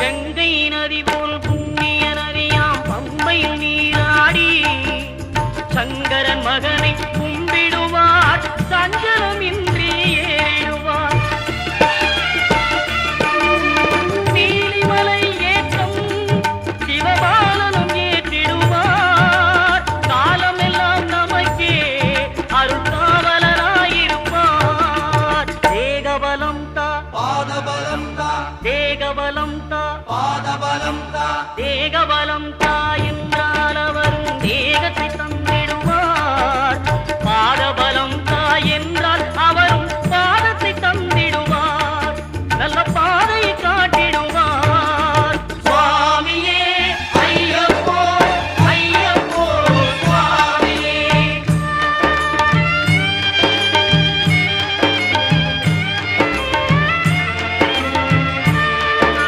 கங்கை நதி போல் புண்ணிய நதியாம் பம்பையில் நீராடி சங்கரன் மகனை கும்பிடுவார் சஞ்சலம் இன்றி ஏறிடுவார் நீலிமலை ஏற்றம் சிவபாலனும் ஏற்றிடுவார் காலமெல்லாம் நமக்கே அருள்காவலராயிருப்பார் தேகபலம் தா பாதபலம் தா தேகபலம் தா பாதபலம் தா தேகபலம் தா